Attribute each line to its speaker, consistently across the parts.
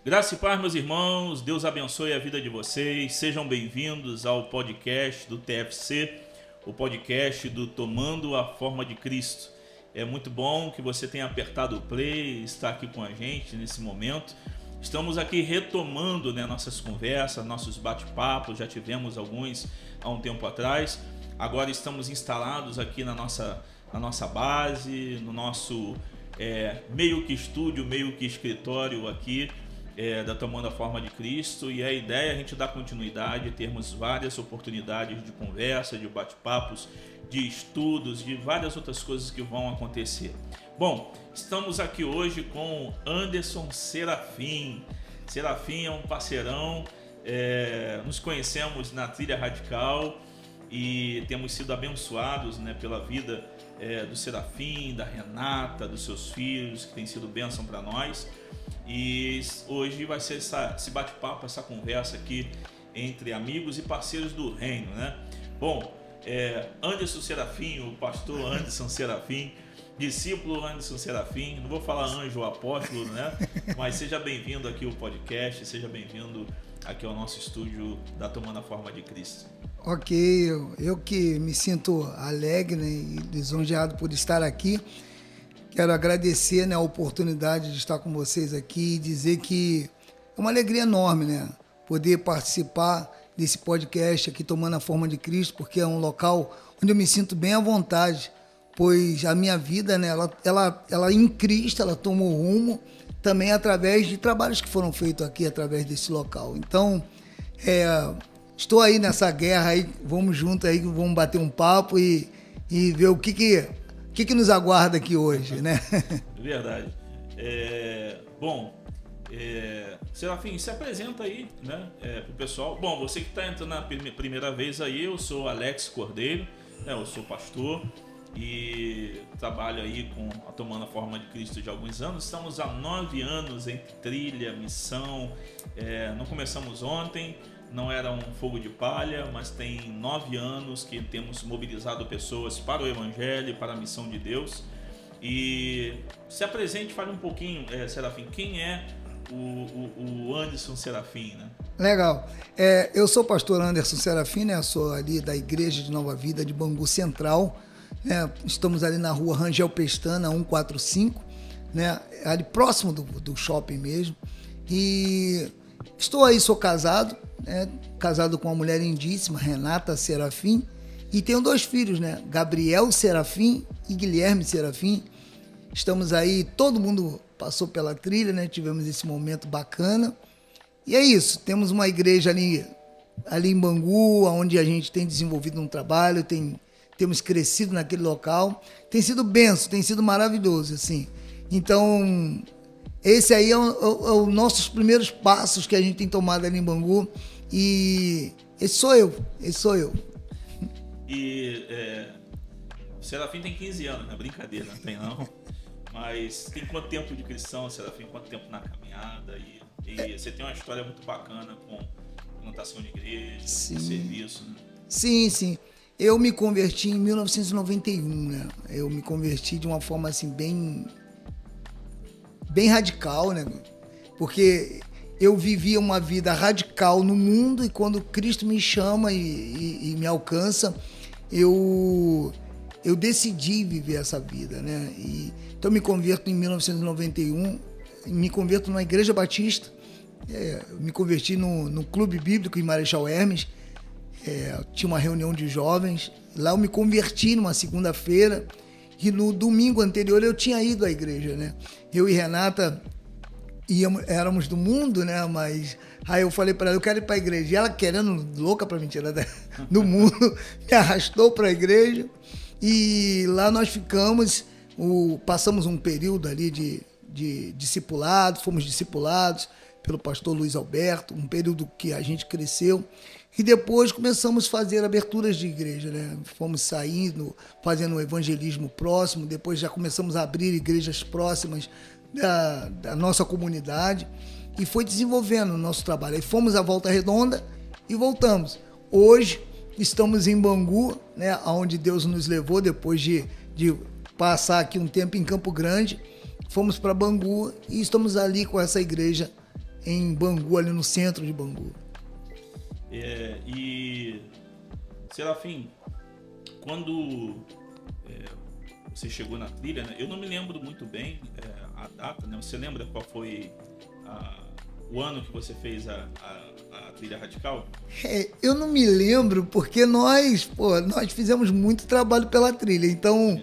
Speaker 1: Graça e paz, meus irmãos, Deus abençoe a vida de vocês, sejam bem-vindos ao podcast do TFC, o podcast do Tomando a Forma de Cristo. É muito bom que você tenha apertado o play e está aqui com a gente nesse momento. Estamos aqui retomando, nossas conversas, nossos bate-papos, já tivemos alguns há um tempo atrás. Agora estamos instalados aqui na nossa base, no nosso meio que estúdio, meio que escritório aqui, da Tomando a Forma de Cristo, e a ideia é a gente dar continuidade, termos várias oportunidades de conversa, de bate-papos, de estudos, de várias outras coisas que vão acontecer. Bom, estamos aqui hoje com Anderson Serafim. Serafim é um parceirão, nos conhecemos na Trilha Radical e temos sido abençoados, pela vida do Serafim, da Renata, dos seus filhos, que tem sido bênção para nós. E hoje vai ser esse bate-papo, essa conversa aqui entre amigos e parceiros do reino, Bom, Anderson Serafim, o pastor Anderson Serafim, discípulo Anderson Serafim, não vou falar anjo ou apóstolo, Mas seja bem-vindo aqui ao podcast, seja bem-vindo aqui ao nosso estúdio da Tomando a Forma de Cristo.
Speaker 2: Ok, eu que me sinto alegre e lisonjeado por estar aqui. Quero agradecer a oportunidade de estar com vocês aqui e dizer que é uma alegria enorme, poder participar desse podcast aqui, Tomando a Forma de Cristo, porque é um local onde eu me sinto bem à vontade, pois a minha vida, ela em Cristo, ela tomou rumo também através de trabalhos que foram feitos aqui, através desse local. Então, estou aí nessa guerra, aí, vamos juntos aí, vamos bater um papo e ver o que nos aguarda aqui hoje,
Speaker 1: Verdade. Serafim, se apresenta aí, pro pessoal. Bom, você que está entrando na primeira vez aí, eu sou Alex Cordeiro, eu sou pastor e trabalho aí com a Tomando a Forma de Cristo de alguns anos. Estamos há 9 anos entre trilha, missão, não começamos ontem, não era um fogo de palha, mas tem 9 anos que temos mobilizado pessoas para o Evangelho, para a missão de Deus. E se apresente, fale um pouquinho, Serafim, quem é o Anderson Serafim,
Speaker 2: Legal. Eu sou o pastor Anderson Serafim, sou ali da Igreja de Nova Vida de Bangu Central, estamos ali na rua Rangel Pestana 145, ali próximo do shopping mesmo, e estou aí, sou casado, casado com uma mulher lindíssima, Renata Serafim, e tenho 2 filhos, Gabriel Serafim e Guilherme Serafim. Estamos aí, todo mundo passou pela trilha, tivemos esse momento bacana. E é isso, temos uma igreja ali em Bangu, onde a gente tem desenvolvido um trabalho, temos crescido naquele local. Tem sido benção, tem sido maravilhoso, assim. Então, esse aí é os nossos primeiros passos que a gente tem tomado ali em Bangu. E esse sou eu.
Speaker 1: E o Serafim tem 15 anos, não é brincadeira, não tem não. Mas tem quanto tempo de cristão, Serafim? Quanto tempo na caminhada? E você tem uma história muito bacana com plantação de igreja, serviço,
Speaker 2: Sim. Eu me converti em 1991, Eu me converti de uma forma assim bem radical, Porque eu vivia uma vida radical no mundo e quando Cristo me chama e me alcança, eu decidi viver essa vida, Então me converto em 1991, me converto numa igreja batista, me converti no Clube Bíblico em Marechal Hermes, tinha uma reunião de jovens, lá eu me converti numa segunda-feira e no domingo anterior eu tinha ido à igreja, Eu e Renata éramos do mundo, Mas aí eu falei para ela, eu quero ir para a igreja. E ela, querendo, louca para me tirar do mundo, me arrastou para a igreja. E lá nós ficamos, passamos um período ali de discipulado, fomos discipulados pelo pastor Luiz Alberto, um período que a gente cresceu. E depois começamos a fazer aberturas de igreja, Fomos saindo, fazendo um evangelismo próximo, depois já começamos a abrir igrejas próximas da nossa comunidade e foi desenvolvendo o nosso trabalho. Aí fomos à Volta Redonda e voltamos. Hoje estamos em Bangu, onde Deus nos levou depois de passar aqui um tempo em Campo Grande. Fomos para Bangu e estamos ali com essa igreja em Bangu, ali no centro de Bangu.
Speaker 1: E, Serafim, quando você chegou na trilha, né? Eu não me lembro muito bem a data, né? Você lembra qual foi o ano que você fez a trilha radical?
Speaker 2: Eu não me lembro porque nós fizemos muito trabalho pela trilha. Então,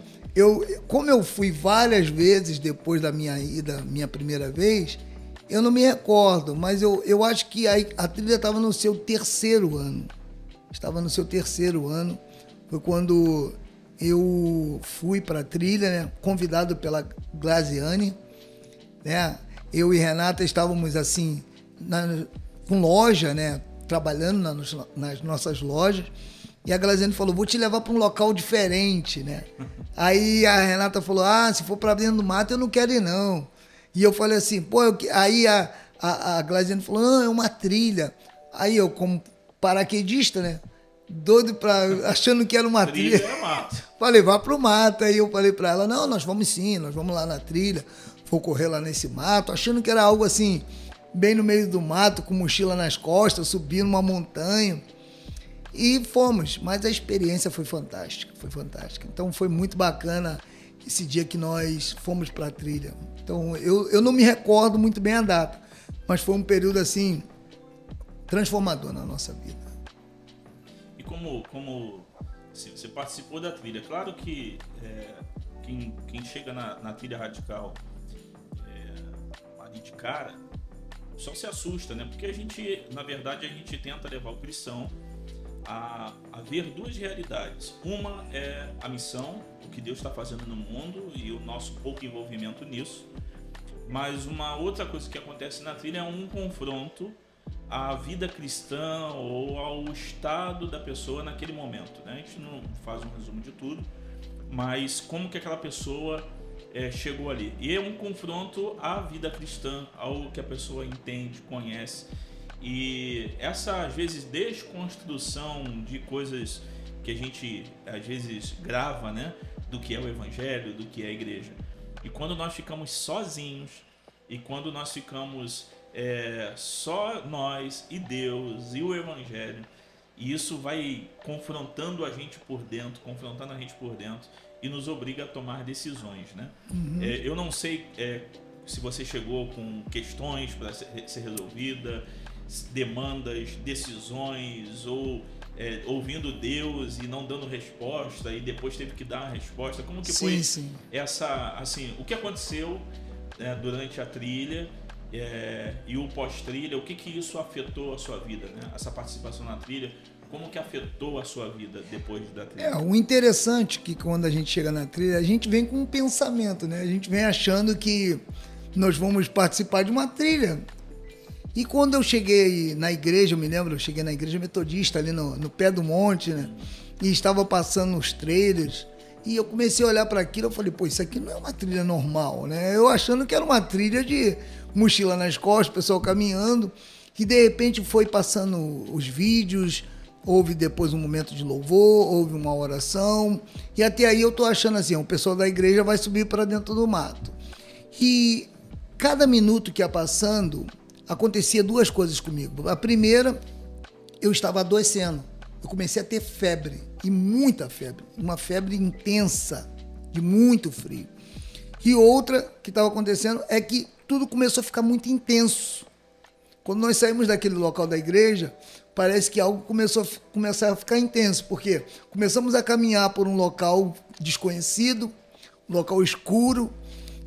Speaker 2: como eu fui várias vezes depois da minha ida, minha primeira vez, eu não me recordo, mas eu acho que a trilha estava no seu terceiro ano. Estava no seu terceiro ano. Foi quando eu fui para a trilha, né? Convidado pela Glaziane, né? Eu e Renata estávamos assim, com loja, né? Trabalhando nas nossas lojas. E a Glaziane falou, vou te levar para um local diferente, né? Aí a Renata falou, se for para dentro do mato, eu não quero ir, não. E eu falei assim, aí a Glaziane falou, não, é uma trilha. Aí eu, como paraquedista, né? Doido achando que era uma trilha.
Speaker 1: É mato.
Speaker 2: Falei, vá pro mato. Aí eu falei para ela, não, nós vamos sim, nós vamos lá na trilha. Vou correr lá nesse mato, achando que era algo assim, bem no meio do mato, com mochila nas costas, subindo uma montanha. E fomos, mas a experiência foi fantástica, foi fantástica. Então foi muito bacana esse dia que nós fomos para a trilha. Então eu não me recordo muito bem a data, mas foi um período assim, transformador na nossa vida.
Speaker 1: E como você participou da trilha, claro que quem chega na trilha radical ali de cara, só se assusta, né? Porque na verdade, a gente tenta levar o cristão a ver duas realidades. Uma é a missão, o que Deus está fazendo no mundo e o nosso pouco envolvimento nisso. Mas uma outra coisa que acontece na trilha é um confronto à vida cristã ou ao estado da pessoa naquele momento, né? A gente não faz um resumo de tudo, mas como que aquela pessoa chegou ali. E é um confronto à vida cristã, ao que a pessoa entende, conhece. E essa, às vezes, desconstrução de coisas que a gente, às vezes, grava, né? Do que é o evangelho, do que é a igreja. E quando nós ficamos sozinhos, e quando nós ficamos só nós e Deus e o evangelho, e isso vai confrontando a gente por dentro, e nos obriga a tomar decisões, né?
Speaker 2: Uhum.
Speaker 1: Eu não sei se você chegou com questões para ser resolvida, demandas, decisões, ou ouvindo Deus e não dando resposta e depois teve que dar a resposta. Como que foi essa, assim, o que aconteceu durante a trilha e o pós-trilha? O que isso afetou a sua vida, né? Essa participação na trilha, como que afetou a sua vida depois da trilha?
Speaker 2: O interessante é que quando a gente chega na trilha, a gente vem com um pensamento, né? A gente vem achando que nós vamos participar de uma trilha. E quando eu cheguei na igreja, eu me lembro, eu cheguei na igreja metodista ali no pé do monte, né? E estava passando os trailers. E eu comecei a olhar para aquilo, eu falei, isso aqui não é uma trilha normal, né? Eu achando que era uma trilha de mochila nas costas, pessoal caminhando. E de repente foi passando os vídeos, houve depois um momento de louvor, houve uma oração. E até aí eu tô achando assim, o pessoal da igreja vai subir para dentro do mato. E cada minuto que ia passando, acontecia duas coisas comigo. A primeira, eu estava adoecendo. Eu comecei a ter febre, e muita febre. Uma febre intensa, de muito frio. E outra que estava acontecendo é que tudo começou a ficar muito intenso. Quando nós saímos daquele local da igreja, parece que algo começou a ficar intenso, porque começamos a caminhar por um local desconhecido, um local escuro,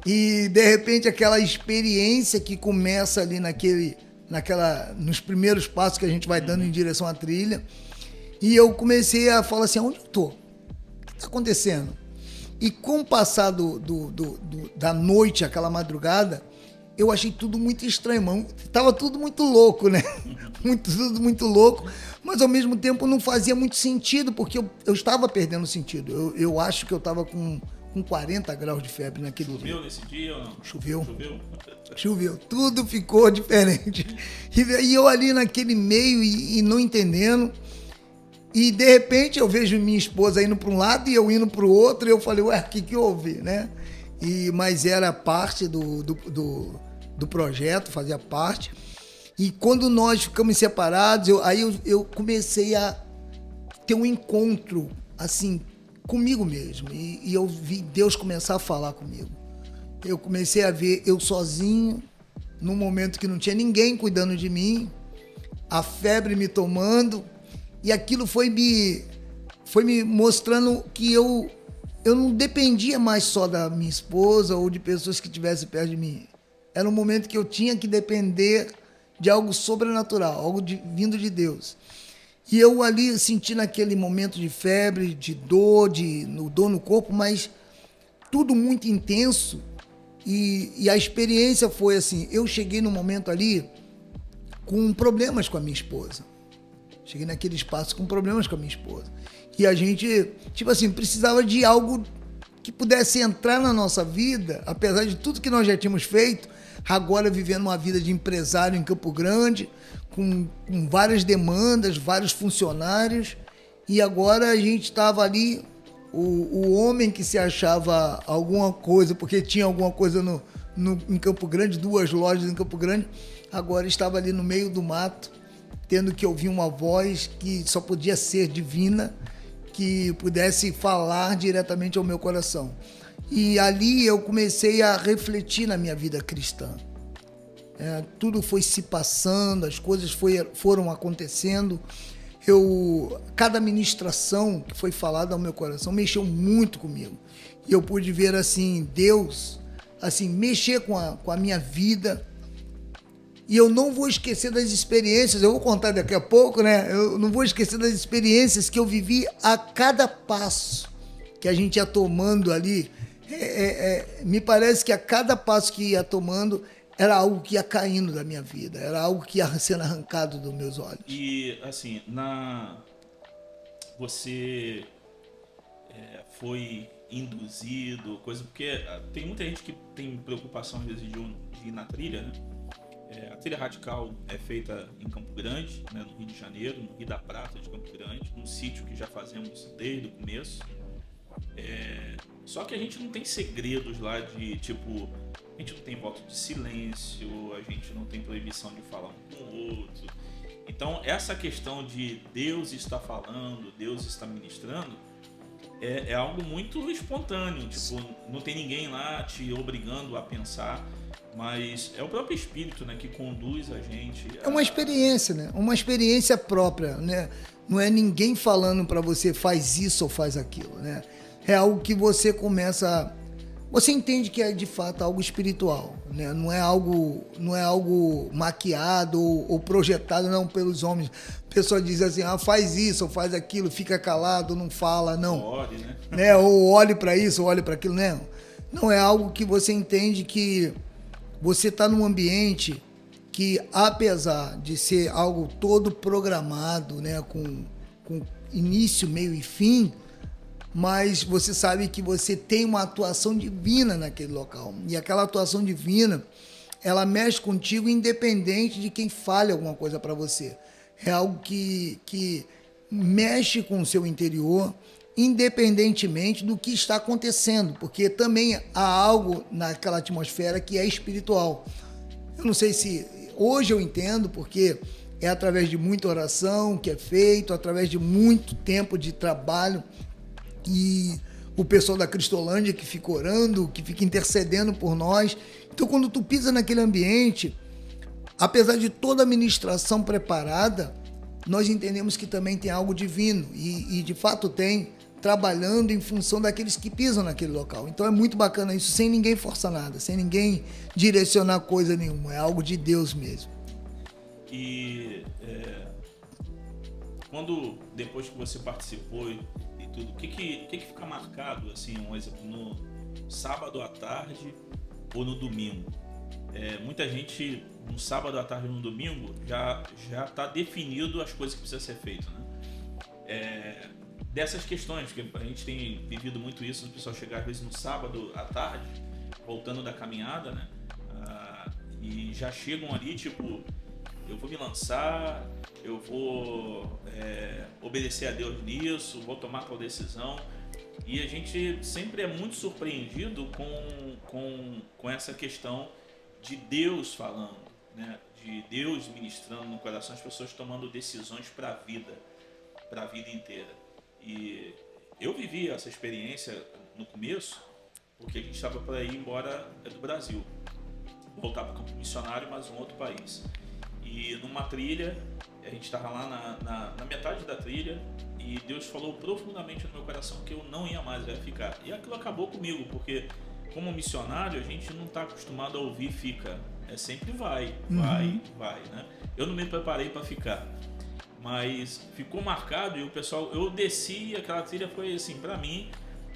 Speaker 2: e de repente aquela experiência que começa ali nos primeiros passos que a gente vai dando em direção à trilha, e eu comecei a falar assim, onde eu tô? O que está acontecendo? E com o passar da noite, aquela madrugada, eu achei tudo muito estranho, estava tudo muito louco, né? Tudo muito louco, mas ao mesmo tempo não fazia muito sentido, porque eu estava perdendo sentido. Eu acho que eu estava com 40 graus de febre naquele dia.
Speaker 1: Choveu nesse dia ou não?
Speaker 2: Choveu. Tudo ficou diferente. E eu ali naquele meio e não entendendo. E de repente eu vejo minha esposa indo para um lado e eu indo para o outro. E eu falei, o que houve, né? Mas era parte do projeto, fazia parte. E quando nós ficamos separados, eu comecei a ter um encontro, assim, comigo mesmo. E eu vi Deus começar a falar comigo. Eu comecei a ver eu sozinho, num momento que não tinha ninguém cuidando de mim, a febre me tomando, e aquilo foi me mostrando que eu não dependia mais só da minha esposa ou de pessoas que estivessem perto de mim. Era um momento que eu tinha que depender de algo sobrenatural, algo vindo de Deus. E eu ali senti naquele momento de febre, de dor, dor no corpo, mas tudo muito intenso. E a experiência foi assim, eu cheguei no momento ali com problemas com a minha esposa. Cheguei naquele espaço com problemas com a minha esposa. E a gente, tipo assim, precisava de algo que pudesse entrar na nossa vida, apesar de tudo que nós já tínhamos feito, agora vivendo uma vida de empresário em Campo Grande, com várias demandas, vários funcionários, e agora a gente estava ali, o homem que se achava alguma coisa, porque tinha alguma coisa em Campo Grande, 2 lojas em Campo Grande, agora estava ali no meio do mato, tendo que ouvir uma voz que só podia ser divina, que pudesse falar diretamente ao meu coração. E ali eu comecei a refletir na minha vida cristã. Tudo foi se passando, as coisas foram acontecendo. Cada ministração que foi falada ao meu coração mexeu muito comigo. E eu pude ver assim, Deus assim, mexer com a minha vida. E eu não vou esquecer das experiências, eu vou contar daqui a pouco, né? Eu não vou esquecer das experiências que eu vivi a cada passo que a gente ia tomando ali. Me parece que a cada passo que ia tomando era algo que ia caindo da minha vida, era algo que ia sendo arrancado dos meus olhos.
Speaker 1: E, assim, você foi induzido, coisa, porque tem muita gente que tem preocupação às vezes de ir na trilha, né? A trilha radical é feita em Campo Grande, né, no Rio de Janeiro, no Rio da Prata de Campo Grande, num sítio que já fazemos desde o começo. Só que a gente não tem segredos lá de, tipo, a gente não tem voto de silêncio, a gente não tem proibição de falar um com o outro. Então, essa questão de Deus está falando, Deus está ministrando, é algo muito espontâneo. Tipo, não tem ninguém lá te obrigando a pensar, mas é o próprio Espírito, né, que conduz a gente.
Speaker 2: É uma experiência, né? Uma experiência própria, né? Não é ninguém falando para você faz isso ou faz aquilo, né? É algo que você começa... Você entende que é de fato algo espiritual, né? Não é algo maquiado ou projetado não pelos homens. A pessoa diz assim, faz isso ou faz aquilo, fica calado, não fala, não.
Speaker 1: Olhe,
Speaker 2: né? Ou olhe para isso, ou olhe para aquilo, né? Não é algo que você entende que você está num ambiente que, apesar de ser algo todo programado, né? Com início, meio e fim, mas você sabe que você tem uma atuação divina naquele local. E aquela atuação divina, ela mexe contigo independente de quem fale alguma coisa para você. É algo que mexe com o seu interior, independentemente do que está acontecendo, porque também há algo naquela atmosfera que é espiritual. Eu não sei se... Hoje eu entendo, porque é através de muita oração que é feito, através de muito tempo de trabalho, e o pessoal da Cristolândia que fica orando, que fica intercedendo por nós. Então, quando tu pisa naquele ambiente, apesar de toda a ministração preparada, nós entendemos que também tem algo divino e de fato tem, trabalhando em função daqueles que pisam naquele local. Então é muito bacana isso, sem ninguém forçar nada, sem ninguém direcionar coisa nenhuma, é algo de Deus mesmo.
Speaker 1: E depois que você participou e tudo, o que fica marcado, assim, um exemplo, no sábado à tarde ou no domingo? Muita gente, no sábado à tarde ou no domingo, já está definido as coisas que precisam ser feitas, né? Dessas questões, porque a gente tem vivido muito isso, o pessoal chegar às vezes no sábado à tarde, voltando da caminhada, né? E já chegam ali, tipo, eu vou me lançar, eu vou obedecer a Deus nisso, vou tomar tal decisão. E a gente sempre é muito surpreendido com essa questão de Deus falando. né, de Deus ministrando no coração, as pessoas tomando decisões para a vida inteira. E eu vivi essa experiência no começo, porque a gente estava para ir embora do Brasil, voltar para o campo missionário, mas um outro país. E numa trilha, a gente estava lá na metade da trilha, e Deus falou profundamente no meu coração que eu não ia mais, ia ficar. E aquilo acabou comigo, porque como missionário a gente não está acostumado a ouvir fica, é sempre vai, né? Eu não me preparei para ficar, mas ficou marcado, e o pessoal, eu desci, aquela trilha foi assim para mim,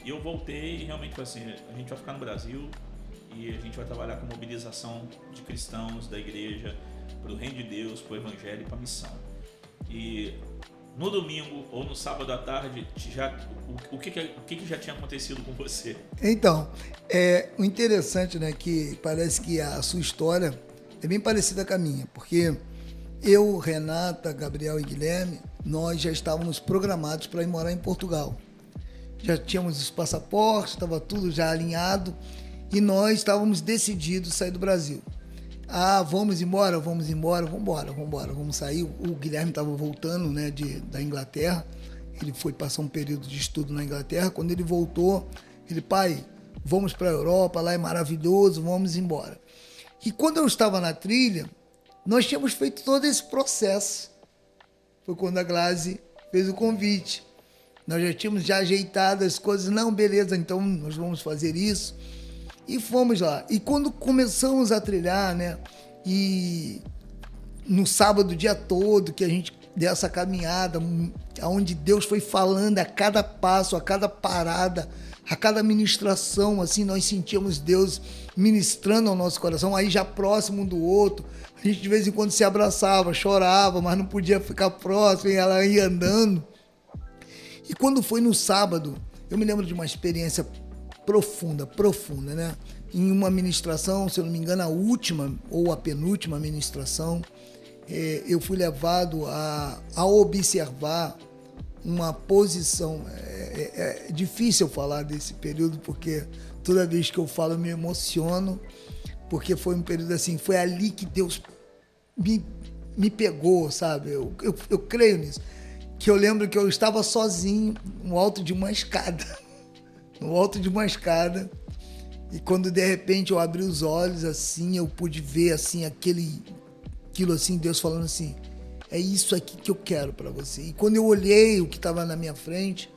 Speaker 1: e eu voltei e realmente foi assim, a gente vai ficar no Brasil e a gente vai trabalhar com mobilização de cristãos da igreja para o reino de Deus, para o evangelho e para a missão. E no domingo ou no sábado à tarde, o que já tinha acontecido com você?
Speaker 2: Então, o interessante, né, que parece que a sua história é bem parecida com a minha, porque eu, Renata, Gabriel e Guilherme, nós já estávamos programados para ir morar em Portugal. Já tínhamos os passaportes, estava tudo já alinhado e nós estávamos decididos a sair do Brasil. Ah, vamos embora, vamos sair. O Guilherme estava voltando, né, da Inglaterra. Ele foi passar um período de estudo na Inglaterra. Quando ele voltou, ele, pai, vamos para a Europa, lá é maravilhoso, vamos embora. E quando eu estava na trilha, nós tínhamos feito todo esse processo. Foi quando a Glaze fez o convite. Nós já tínhamos ajeitado as coisas. Não, beleza, então nós vamos fazer isso. E fomos lá. E quando começamos a trilhar, né? E no sábado, o dia todo, que a gente deu essa caminhada, onde Deus foi falando a cada passo, a cada parada, a cada ministração, assim, nós sentíamos Deus ministrando ao nosso coração, aí já próximo um do outro. A gente de vez em quando se abraçava, chorava, mas não podia ficar próximo, e ela ia andando. E quando foi no sábado, eu me lembro de uma experiência profunda, né? Em uma ministração, se eu não me engano, a última ou a penúltima ministração, eu fui levado a observar uma posição. É difícil falar desse período, porque toda vez que eu falo eu me emociono, porque foi um período assim, foi ali que Deus me pegou, sabe? Eu creio nisso. Que eu lembro que eu estava sozinho no alto de uma escada. E quando de repente eu abri os olhos assim, eu pude ver assim aquilo assim, Deus falando assim, é isso aqui que eu quero para você. E quando eu olhei o que estava na minha frente,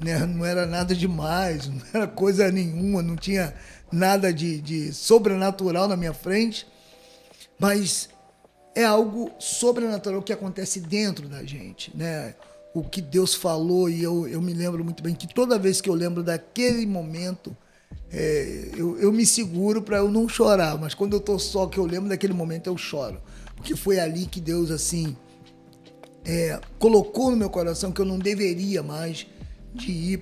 Speaker 2: né, não era nada demais, não era coisa nenhuma, não tinha nada de sobrenatural na minha frente, mas é algo sobrenatural que acontece dentro da gente, né? O que Deus falou, e eu me lembro muito bem que toda vez que eu lembro daquele momento, eu me seguro para eu não chorar, mas quando eu estou só, que eu lembro daquele momento, eu choro. Porque foi ali que Deus, assim, colocou no meu coração que eu não deveria mais de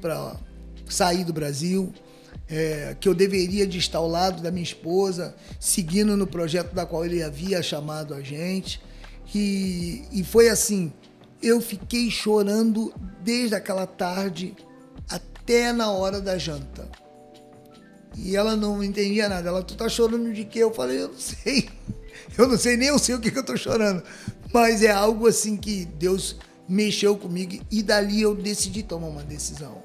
Speaker 2: sair do Brasil, que eu deveria de estar ao lado da minha esposa, seguindo no projeto da qual ele havia chamado a gente. E foi assim, eu fiquei chorando desde aquela tarde até na hora da janta. E ela não entendia nada. Ela, tu tá chorando de quê? Eu falei, eu não sei. Eu não sei, nem eu sei o que eu tô chorando. Mas é algo assim que Deus mexeu comigo e dali eu decidi tomar uma decisão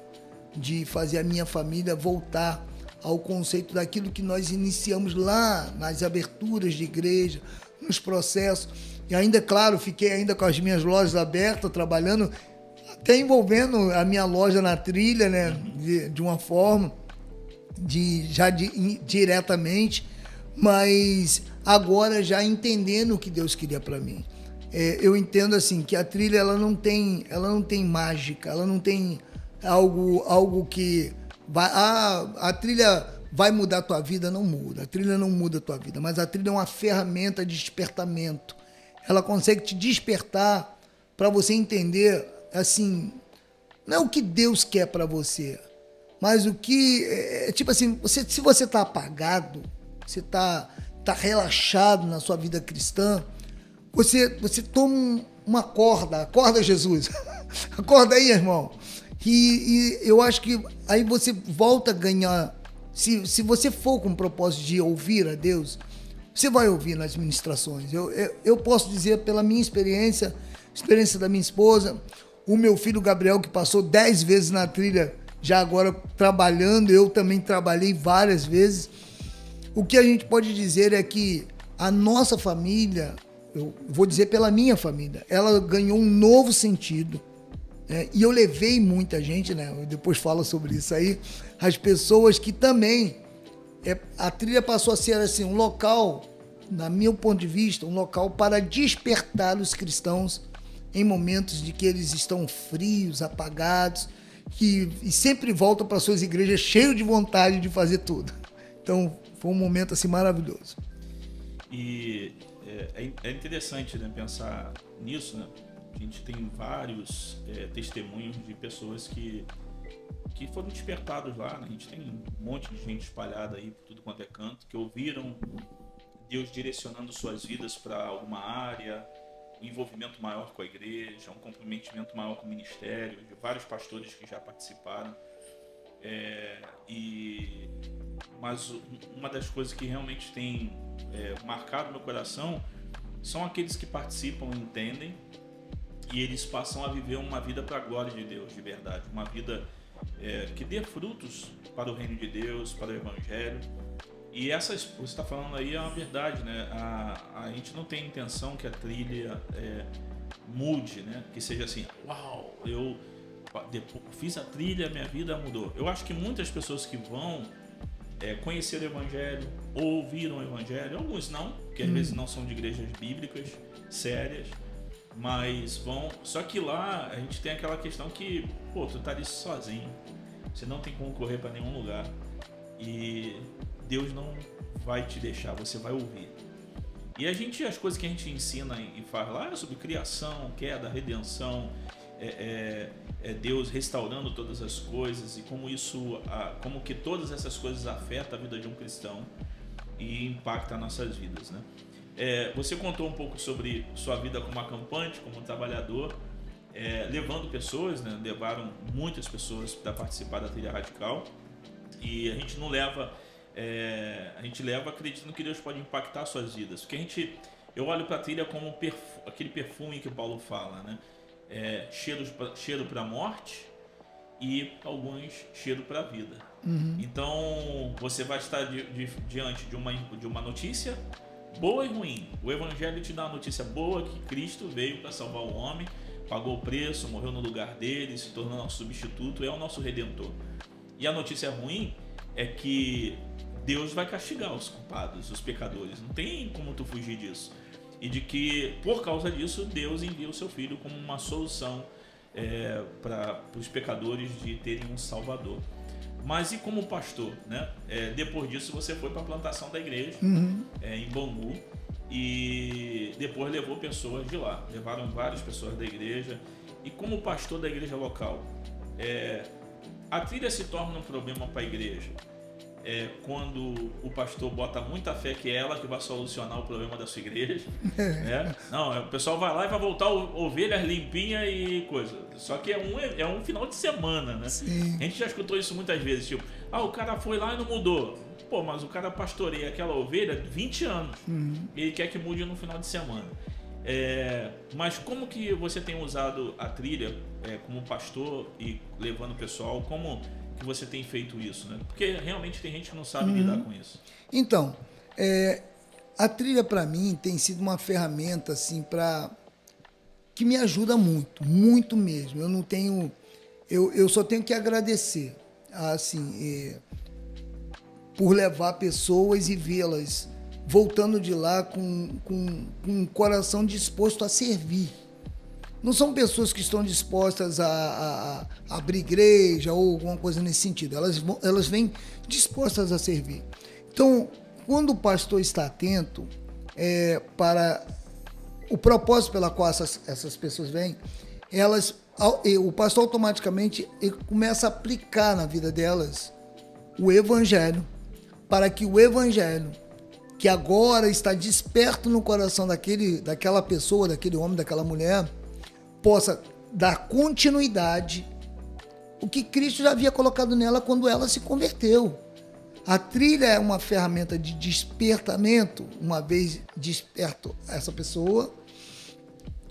Speaker 2: de fazer a minha família voltar ao conceito daquilo que nós iniciamos lá nas aberturas de igreja, nos processos. E ainda, claro, fiquei ainda com as minhas lojas abertas, trabalhando, até envolvendo a minha loja na trilha, né, de uma forma, diretamente, mas agora já entendendo o que Deus queria para mim. Eu entendo assim que a trilha ela não tem mágica, ela não tem algo que vai, a trilha vai mudar a tua vida, não muda. A trilha não muda a tua vida, mas a trilha é uma ferramenta de despertamento. Ela consegue te despertar para você entender, assim, não é o que Deus quer para você, mas o que, tipo assim, se você está apagado, você está relaxado na sua vida cristã, você toma uma corda, acorda Jesus, acorda aí, irmão. E eu acho que aí você volta a ganhar, se você for com o propósito de ouvir a Deus, Você vai ouvir nas ministrações. Eu posso dizer pela minha experiência da minha esposa, o meu filho Gabriel, que passou 10 vezes na trilha, já agora trabalhando, eu também trabalhei várias vezes. O que a gente pode dizer é que a nossa família, eu vou dizer pela minha família, ela ganhou um novo sentido. E eu levei muita gente, né? Eu depois falo sobre isso aí, as pessoas que também... a trilha passou a ser assim, um local, na meu ponto de vista, um local para despertar os cristãos em momentos de que eles estão frios, apagados, e sempre voltam para suas igrejas cheios de vontade de fazer tudo. Então, foi um momento assim maravilhoso.
Speaker 1: E é interessante, né, pensar nisso, né? A gente tem vários testemunhos de pessoas que foram despertados lá, né? A gente tem um monte de gente espalhada aí por tudo quanto é canto, que ouviram Deus direcionando suas vidas para alguma área, um envolvimento maior com a igreja, um comprometimento maior com o ministério, de vários pastores que já participaram. Mas uma das coisas que realmente tem marcado meu coração são aqueles que participam e entendem, e eles passam a viver uma vida para a glória de Deus, de verdade, uma vida que dê frutos para o reino de Deus, para o Evangelho. E essas, você está falando aí, é uma verdade, né? A gente não tem intenção que a trilha mude, né? Que seja assim, uau, eu fiz a trilha, minha vida mudou. Eu acho que muitas pessoas que vão conhecer o Evangelho, ouviram o Evangelho, alguns não, que às vezes não são de igrejas bíblicas sérias, mas vão. Só que lá a gente tem aquela questão que, tu tá ali sozinho, você não tem como correr para nenhum lugar e Deus não vai te deixar, você vai ouvir. E as coisas que a gente ensina e faz lá é sobre criação, queda, redenção, Deus restaurando todas as coisas e como que todas essas coisas afetam a vida de um cristão e impactam nossas vidas, né? Você contou um pouco sobre sua vida como acampante, como trabalhador, levando pessoas, né? Levaram muitas pessoas para participar da trilha radical, e a gente não leva, a gente leva acreditando que Deus pode impactar suas vidas, porque eu olho para a trilha como aquele perfume que Paulo fala, né? Cheiro para a morte e alguns cheiro para a vida. Então você vai estar diante de uma notícia boa e ruim. O Evangelho te dá uma notícia boa, que Cristo veio para salvar o homem, pagou o preço, morreu no lugar dele, se tornou nosso substituto, é o nosso Redentor. E a notícia ruim é que Deus vai castigar os culpados, os pecadores, não tem como tu fugir disso. E de que, por causa disso, Deus envia o seu Filho como uma solução para os pecadores de terem um Salvador. Mas e como pastor, né? Depois disso você foi para a plantação da igreja, em Bangu, e depois levou pessoas de lá, levaram várias pessoas da igreja. E como pastor da igreja local, a trilha se torna um problema para a igreja quando o pastor bota muita fé que é ela que vai solucionar o problema da sua igreja. Não, o pessoal vai lá e vai voltar ovelhas limpinhas e coisa. Só que é um final de semana, né?
Speaker 2: Sim.
Speaker 1: A gente já escutou isso muitas vezes, tipo, o cara foi lá e não mudou. Mas o cara pastoreia aquela ovelha 20 anos. E ele quer que mude no final de semana. Mas como que você tem usado a trilha como pastor e levando o pessoal? Como que você tem feito isso, né? Porque realmente tem gente que não sabe lidar com isso.
Speaker 2: Então, a trilha para mim tem sido uma ferramenta assim que me ajuda muito, muito mesmo. Eu não tenho, eu só tenho que agradecer, assim, por levar pessoas e vê-las voltando de lá com um coração disposto a servir. Não são pessoas que estão dispostas a abrir igreja ou alguma coisa nesse sentido. Elas vêm dispostas a servir. Então, quando o pastor está atento para o propósito pela qual essas pessoas vêm, o pastor automaticamente começa a aplicar na vida delas o Evangelho, para que o Evangelho, que agora está desperto no coração daquela pessoa, daquele homem, daquela mulher, possa dar continuidade o que Cristo já havia colocado nela quando ela se converteu. A trilha é uma ferramenta de despertamento. Uma vez desperto essa pessoa,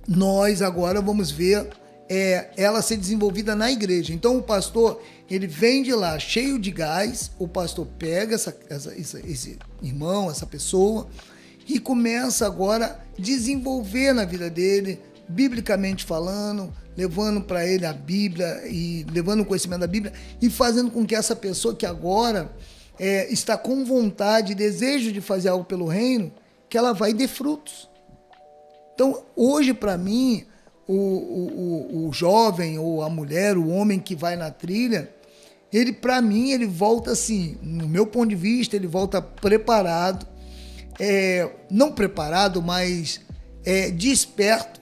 Speaker 2: nós agora vamos ver ela ser desenvolvida na igreja. Então o pastor, ele vem de lá cheio de gás, o pastor pega esse irmão, essa pessoa, e começa agora a desenvolver na vida dele, biblicamente falando, levando para ele a Bíblia e levando o conhecimento da Bíblia e fazendo com que essa pessoa que agora está com vontade e desejo de fazer algo pelo reino, que ela vai dar frutos. Então, hoje, para mim, o jovem ou a mulher, o homem que vai na trilha, ele, para mim, ele volta assim, no meu ponto de vista, ele volta preparado, não preparado, mas desperto,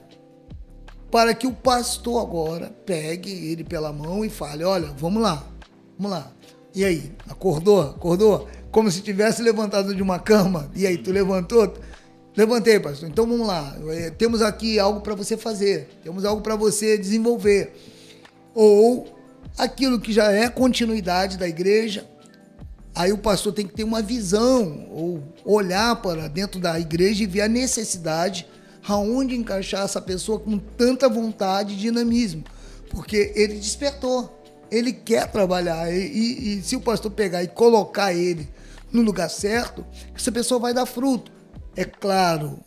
Speaker 2: para que o pastor agora pegue ele pela mão e fale, olha, vamos lá. E aí, acordou? Como se tivesse levantado de uma cama. E aí, tu levantou? Levantei, pastor. Então vamos lá. Temos aqui algo para você fazer. Temos algo para você desenvolver. Ou aquilo que já é continuidade da igreja. Aí o pastor tem que ter uma visão ou olhar para dentro da igreja e ver a necessidade aonde encaixar essa pessoa com tanta vontade e dinamismo. Porque ele despertou. Ele quer trabalhar. E se o pastor pegar e colocar ele no lugar certo, essa pessoa vai dar fruto. É claro,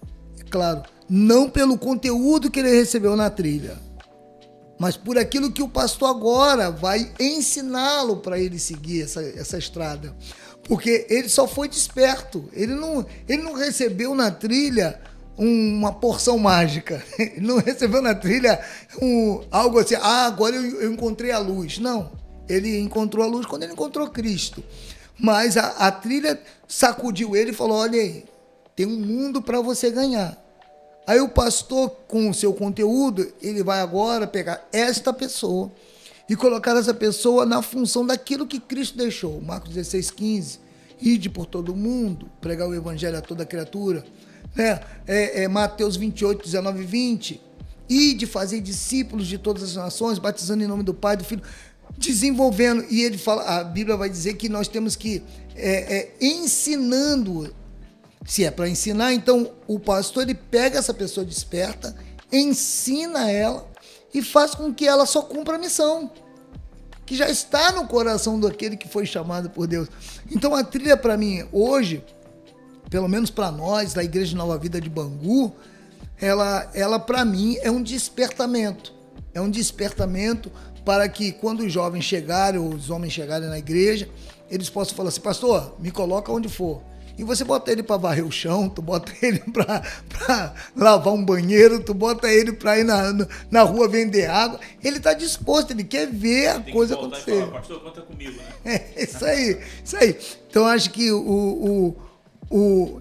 Speaker 2: não pelo conteúdo que ele recebeu na trilha, mas por aquilo que o pastor agora vai ensiná-lo para ele seguir essa estrada. Porque ele só foi desperto, ele não recebeu na trilha uma porção mágica, ele não recebeu na trilha algo assim, agora eu encontrei a luz. Não, ele encontrou a luz quando ele encontrou Cristo. Mas a trilha sacudiu ele e falou, olha aí, tem um mundo para você ganhar. Aí o pastor, com o seu conteúdo, ele vai agora pegar esta pessoa e colocar essa pessoa na função daquilo que Cristo deixou. Marcos 16:15, ide por todo mundo, pregar o evangelho a toda criatura. Mateus 28:19-20, ide fazer discípulos de todas as nações, batizando em nome do Pai, do Filho, desenvolvendo. E ele fala, a Bíblia vai dizer que nós temos que ensinando. Se é para ensinar, então o pastor ele pega essa pessoa desperta, ensina ela e faz com que ela só cumpra a missão, que já está no coração daquele que foi chamado por Deus. Então a trilha para mim hoje, pelo menos para nós, da Igreja de Nova Vida de Bangu, ela para mim é um despertamento. É um despertamento para que quando os jovens chegarem, ou os homens chegarem na igreja, eles possam falar assim, pastor, me coloca onde for. E você bota ele para varrer o chão, tu bota ele para lavar um banheiro, tu bota ele para ir na rua vender água. Ele está disposto, ele quer ver a coisa acontecer.
Speaker 1: Falar, pastor, conta comigo, né?
Speaker 2: Isso aí. Então, acho que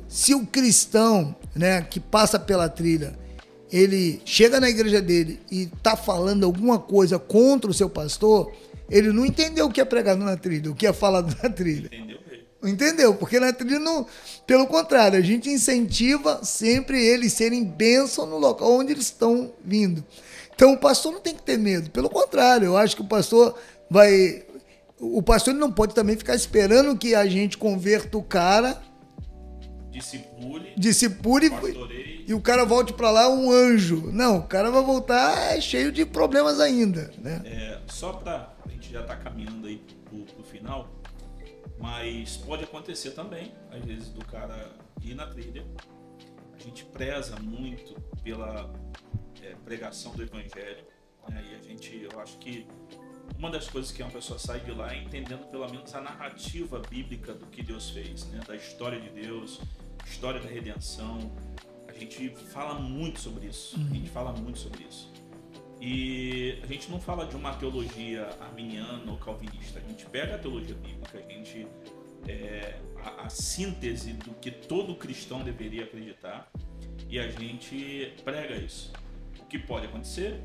Speaker 2: se o cristão, né, que passa pela trilha, ele chega na igreja dele e está falando alguma coisa contra o seu pastor, ele não entendeu o que é pregado na trilha, o que é falado na trilha. Entendeu? Porque na trilha, pelo contrário, a gente incentiva sempre eles serem bênção no local onde eles estão vindo. Então o pastor não tem que ter medo. Pelo contrário, eu acho que o pastor ele não pode também ficar esperando que a gente converta o cara, discipule e o cara volte para lá um anjo. Não, o cara vai voltar cheio de problemas ainda, né?
Speaker 1: Só para a gente já tá caminhando aí pro final. Mas pode acontecer também, às vezes, do cara ir na trilha. A gente preza muito pela pregação do evangelho, né? E eu acho que uma das coisas que uma pessoa sai de lá é entendendo pelo menos a narrativa bíblica do que Deus fez, né? Da história de Deus, história da redenção. A gente fala muito sobre isso. E a gente não fala de uma teologia arminiana ou calvinista, a gente pega a teologia bíblica, a gente a síntese do que todo cristão deveria acreditar e a gente prega isso. O que pode acontecer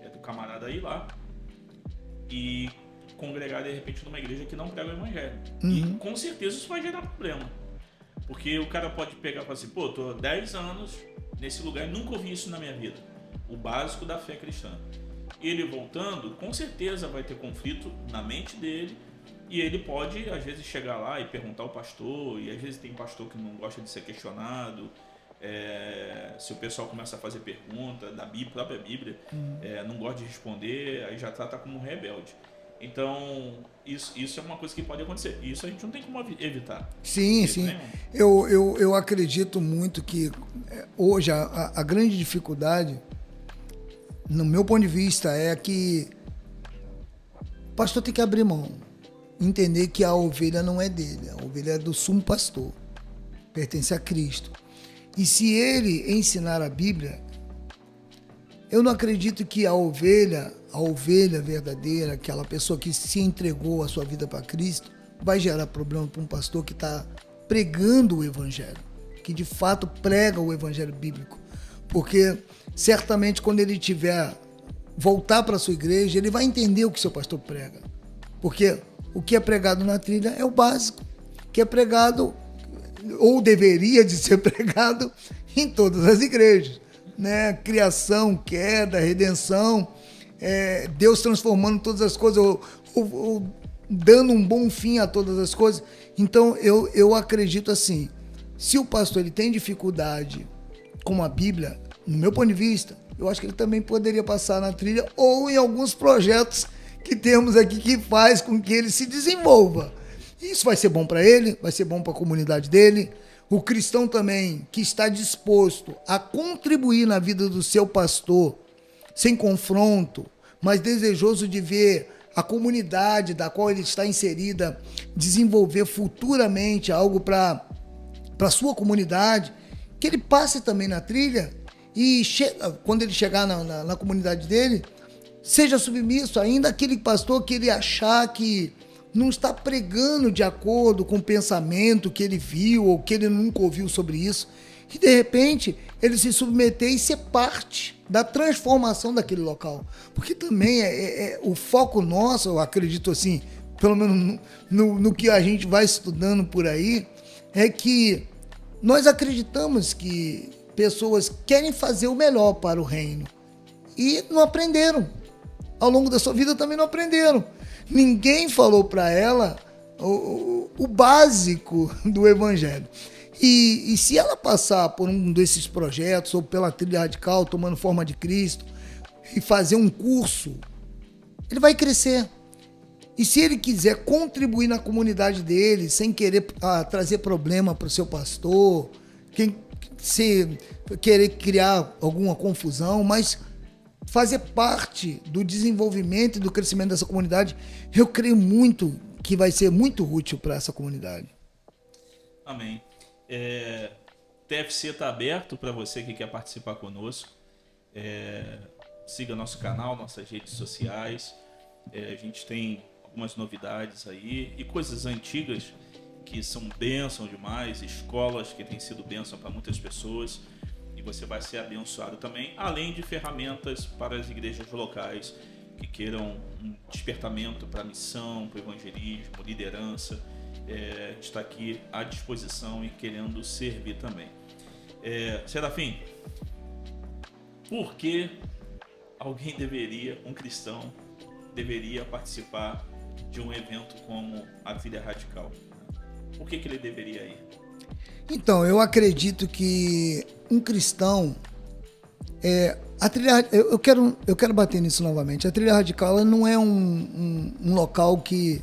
Speaker 1: é do camarada ir lá e congregar de repente numa igreja que não prega o evangelho. E com certeza isso vai gerar problema. Porque o cara pode pegar e falar assim, pô, tô há 10 anos nesse lugar e nunca ouvi isso na minha vida. O básico da fé cristã. Ele voltando, com certeza vai ter conflito na mente dele E ele pode, às vezes, chegar lá e perguntar ao pastor, e às vezes tem pastor que não gosta de ser questionado. Se o pessoal começa a fazer pergunta da própria Bíblia, não gosta de responder, aí já trata como um rebelde. Então, isso é uma coisa que pode acontecer. E isso a gente não tem como evitar.
Speaker 2: Sim, sim. Eu acredito muito que hoje a grande dificuldade, no meu ponto de vista, é que o pastor tem que abrir mão. Entender que a ovelha não é dele. A ovelha é do sumo pastor. Pertence a Cristo. E se ele ensinar a Bíblia, eu não acredito que a ovelha verdadeira, aquela pessoa que se entregou a sua vida para Cristo, vai gerar problema para um pastor que está pregando o Evangelho, que de fato prega o Evangelho bíblico. Porque certamente quando ele tiver voltar para a sua igreja, ele vai entender o que seu pastor prega. Porque o que é pregado na trilha é o básico, que é pregado ou deveria de ser pregado em todas as igrejas, né? Criação, queda, redenção, Deus transformando todas as coisas, ou dando um bom fim a todas as coisas. Então eu acredito assim, se o pastor ele tem dificuldade com a Bíblia, no meu ponto de vista, eu acho que ele também poderia passar na trilha ou em alguns projetos que temos aqui que faz com que ele se desenvolva. Isso vai ser bom para ele, vai ser bom para a comunidade dele. O cristão também que está disposto a contribuir na vida do seu pastor, sem confronto, mas desejoso de ver a comunidade da qual ele está inserida desenvolver futuramente algo para a sua comunidade, que ele passe também na trilha e quando ele chegar na comunidade dele, seja submisso ainda àquele pastor que ele achar que não está pregando de acordo com o pensamento que ele viu ou que ele nunca ouviu sobre isso. E, de repente, ele se submeter e ser parte da transformação daquele local. Porque também o foco nosso, eu acredito assim, pelo menos no que a gente vai estudando por aí, é que nós acreditamos que pessoas querem fazer o melhor para o reino e não aprenderam. Ao longo da sua vida também não aprenderam. Ninguém falou para ela o básico do Evangelho. E se ela passar por um desses projetos, ou pela trilha radical, tomando forma de Cristo, e fazer um curso, ele vai crescer. E se ele quiser contribuir na comunidade dele, sem querer trazer problema para o seu pastor, querer criar alguma confusão, mas fazer parte do desenvolvimento e do crescimento dessa comunidade, eu creio muito que vai ser muito útil para essa comunidade.
Speaker 1: Amém. TFC está aberto para você que quer participar conosco. Siga nosso canal, nossas redes sociais. A gente tem algumas novidades aí e coisas antigas que são bênção demais, escolas que têm sido bênção para muitas pessoas. E você vai ser abençoado também, além de ferramentas para as igrejas locais que queiram um despertamento para a missão, para o evangelismo, liderança. A gente está aqui à disposição e querendo servir também. Serafim, por que um cristão deveria participar de um evento como a Trilha Radical? Por que ele deveria ir?
Speaker 2: Então, eu acredito que um cristão, eu quero bater nisso novamente. A Trilha Radical ela não é um local que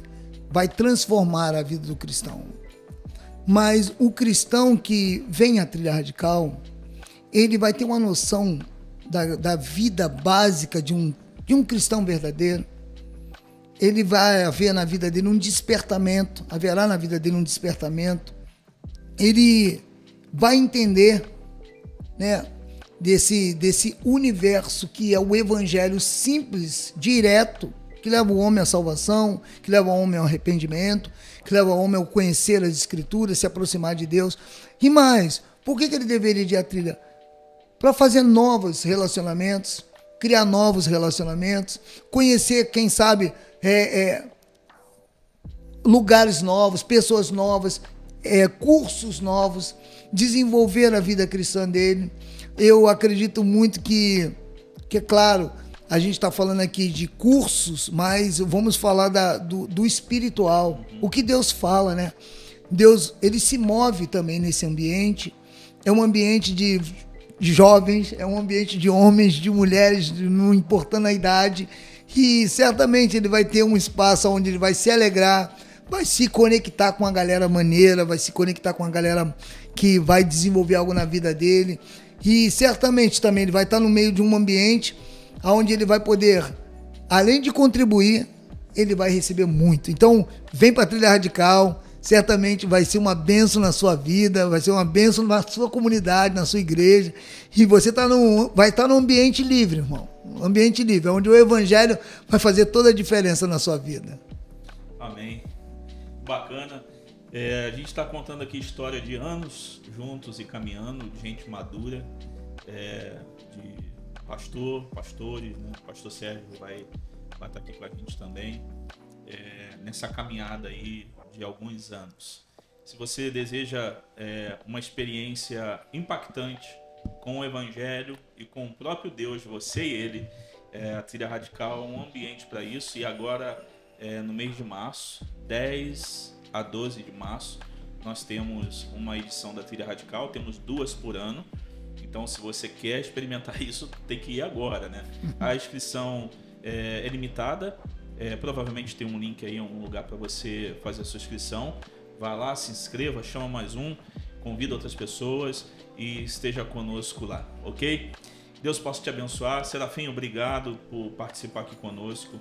Speaker 2: vai transformar a vida do cristão. Mas o cristão que vem à Trilha Radical, ele vai ter uma noção da vida básica de um cristão verdadeiro. Ele vai haver na vida dele um despertamento, haverá na vida dele um despertamento. Ele vai entender, né, desse universo que é o evangelho simples, direto, que leva o homem à salvação, que leva o homem ao arrependimento, que leva o homem ao conhecer as Escrituras, se aproximar de Deus. E mais, por que ele deveria ir à trilha? Para fazer novos relacionamentos, criar novos relacionamentos, conhecer, quem sabe, lugares novos, pessoas novas, cursos novos, desenvolver a vida cristã dele. Eu acredito muito que é claro, A gente está falando aqui de cursos, mas vamos falar do espiritual. O que Deus fala, né? Deus, ele se move também nesse ambiente. É um ambiente de jovens, é um ambiente de homens, de mulheres, não importando a idade. E certamente ele vai ter um espaço onde ele vai se alegrar, vai se conectar com a galera maneira, vai se conectar com a galera que vai desenvolver algo na vida dele. E certamente também ele vai estar no meio de um ambiente onde ele vai poder, além de contribuir, ele vai receber muito. Então, vem para a Trilha Radical, certamente vai ser uma bênção na sua vida, vai ser uma bênção na sua comunidade, na sua igreja. E você vai estar num ambiente livre, irmão. Um ambiente livre, onde o evangelho vai fazer toda a diferença na sua vida.
Speaker 1: Amém. Bacana. A gente está contando aqui história de anos juntos e caminhando, gente madura, de pastores, né? O pastor Sérgio vai estar aqui com a gente também, nessa caminhada aí de alguns anos. Se você deseja uma experiência impactante com o Evangelho e com o próprio Deus, você e ele, a Trilha Radical é um ambiente para isso. E agora, no mês de março, 10 a 12 de março, nós temos uma edição da Trilha Radical, temos 2 por ano. Então, se você quer experimentar isso, tem que ir agora, né? A inscrição é limitada. Provavelmente tem um link aí em algum lugar para você fazer a sua inscrição. Vá lá, se inscreva, chama mais um, convida outras pessoas e esteja conosco lá, ok? Deus possa te abençoar. Serafim, obrigado por participar aqui conosco.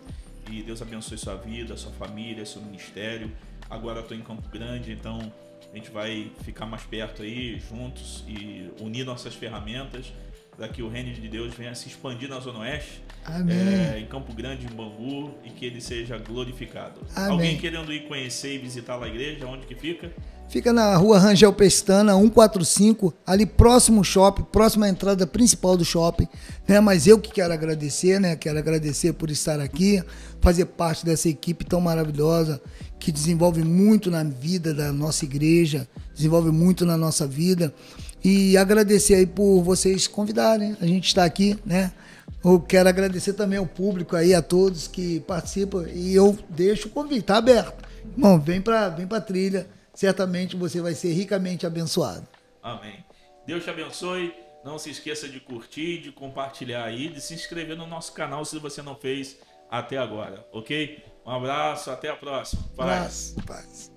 Speaker 1: E Deus abençoe sua vida, sua família, seu ministério. Agora eu estou em Campo Grande, então a gente vai ficar mais perto aí, juntos, e unir nossas ferramentas para que o reino de Deus venha se expandir na Zona Oeste, em Campo Grande, em Bangu, e que ele seja glorificado.
Speaker 2: Amém.
Speaker 1: Alguém querendo ir conhecer e visitar a igreja, onde que fica?
Speaker 2: Fica na rua Rangel Pestana, 145, ali próximo ao shopping, próxima à entrada principal do shopping, né? Mas eu que quero agradecer, né? Quero agradecer por estar aqui, fazer parte dessa equipe tão maravilhosa, que desenvolve muito na vida da nossa igreja, desenvolve muito na nossa vida. E agradecer aí por vocês convidarem a gente estar aqui, né? Eu quero agradecer também ao público aí, a todos que participam, e eu deixo o convite, tá aberto. Irmão, vem pra trilha, certamente você vai ser ricamente abençoado.
Speaker 1: Amém. Deus te abençoe. Não se esqueça de curtir, de compartilhar aí, de se inscrever no nosso canal se você não fez até agora, ok? Um abraço, até a próxima. Paz.
Speaker 2: Paz.